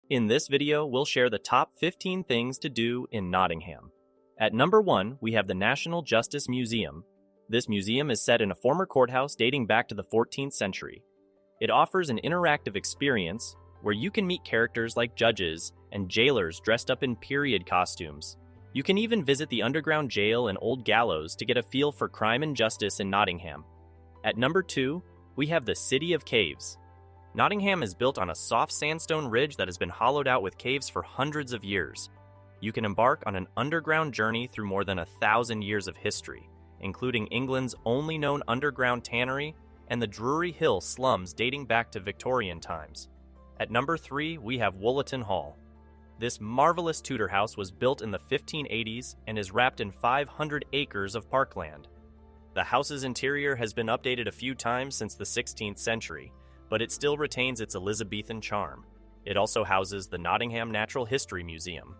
In this video, we'll share the top 15 things to do in Nottingham. At number 1, we have the National Justice Museum. This museum is set in a former courthouse dating back to the 14th century. It offers an interactive experience where you can meet characters like judges and jailers dressed up in period costumes. You can even visit the underground jail and old gallows to get a feel for crime and justice in Nottingham. At number 2, we have the City of Caves. Nottingham is built on a soft sandstone ridge that has been hollowed out with caves for hundreds of years. You can embark on an underground journey through more than 1,000 years of history, including England's only known underground tannery and the Drury Hill slums dating back to Victorian times. At number 3, we have Wollaton Hall. This marvelous Tudor house was built in the 1580s and is wrapped in 500 acres of parkland. The house's interior has been updated a few times since the 16th century, but it still retains its Elizabethan charm. It also houses the Nottingham Natural History Museum.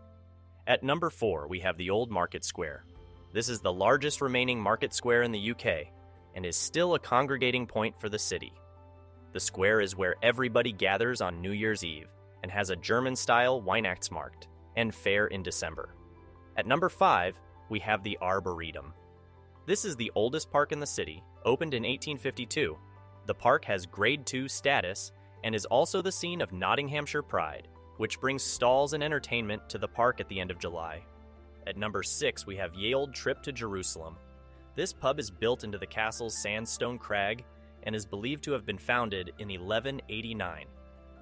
At number 4, we have the Old Market Square. This is the largest remaining market square in the UK and is still a congregating point for the city. The square is where everybody gathers on New Year's Eve and has a German-style Weihnachtsmarkt and fair in December. At number 5, we have the Arboretum. This is the oldest park in the city, opened in 1852. The park has Grade 2 status and is also the scene of Nottinghamshire Pride, which brings stalls and entertainment to the park at the end of July. At number 6, we have Ye Olde Trip to Jerusalem. This pub is built into the castle's sandstone crag and is believed to have been founded in 1189.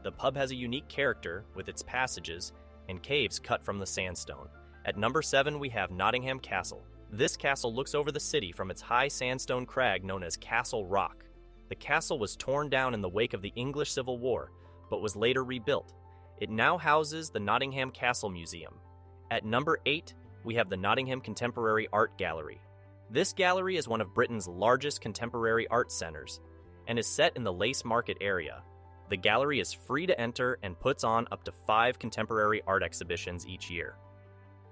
The pub has a unique character with its passages and caves cut from the sandstone. At number 7, we have Nottingham Castle. This castle looks over the city from its high sandstone crag known as Castle Rock. The castle was torn down in the wake of the English Civil War, but was later rebuilt. It now houses the Nottingham Castle Museum. At number 8, we have the Nottingham Contemporary Art Gallery. This gallery is one of Britain's largest contemporary art centers and is set in the Lace Market area. The gallery is free to enter and puts on up to 5 contemporary art exhibitions each year.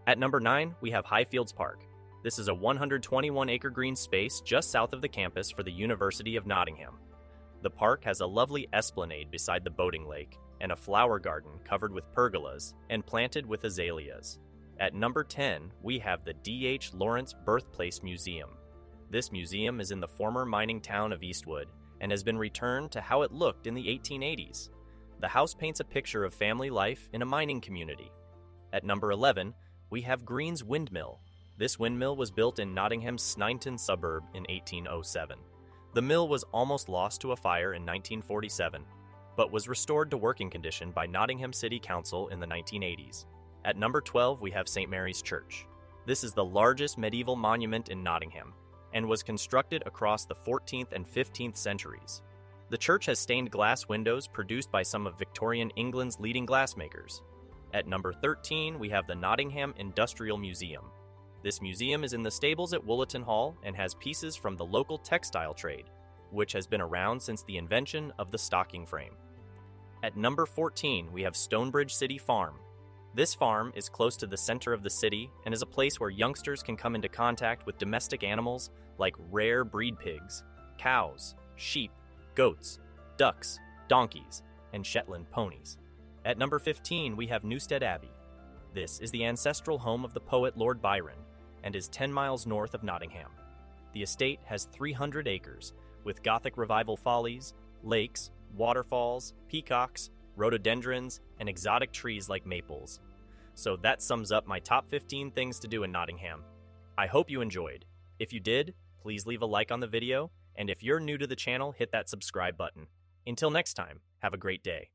At number 9, we have Highfields Park. This is a 121-acre green space just south of the campus for the University of Nottingham. The park has a lovely esplanade beside the boating lake and a flower garden covered with pergolas and planted with azaleas. At number 10, we have the D.H. Lawrence Birthplace Museum. This museum is in the former mining town of Eastwood and has been returned to how it looked in the 1880s. The house paints a picture of family life in a mining community. At number 11, we have Green's Windmill. This windmill was built in Nottingham's Sneinton suburb in 1807. The mill was almost lost to a fire in 1947, but was restored to working condition by Nottingham City Council in the 1980s. At number 12, we have St. Mary's Church. This is the largest medieval monument in Nottingham and was constructed across the 14th and 15th centuries. The church has stained glass windows produced by some of Victorian England's leading glassmakers. At number 13, we have the Nottingham Industrial Museum. This museum is in the stables at Wollaton Hall and has pieces from the local textile trade, which has been around since the invention of the stocking frame. At number 14, we have Stonebridge City Farm. This farm is close to the center of the city and is a place where youngsters can come into contact with domestic animals like rare breed pigs, cows, sheep, goats, ducks, donkeys, and Shetland ponies. At number 15, we have Newstead Abbey. This is the ancestral home of the poet Lord Byron and is 10 miles north of Nottingham. The estate has 300 acres, with Gothic Revival follies, lakes, waterfalls, peacocks, rhododendrons, and exotic trees like maples. So that sums up my top 15 things to do in Nottingham. I hope you enjoyed. If you did, please leave a like on the video, and if you're new to the channel, hit that subscribe button. Until next time, have a great day.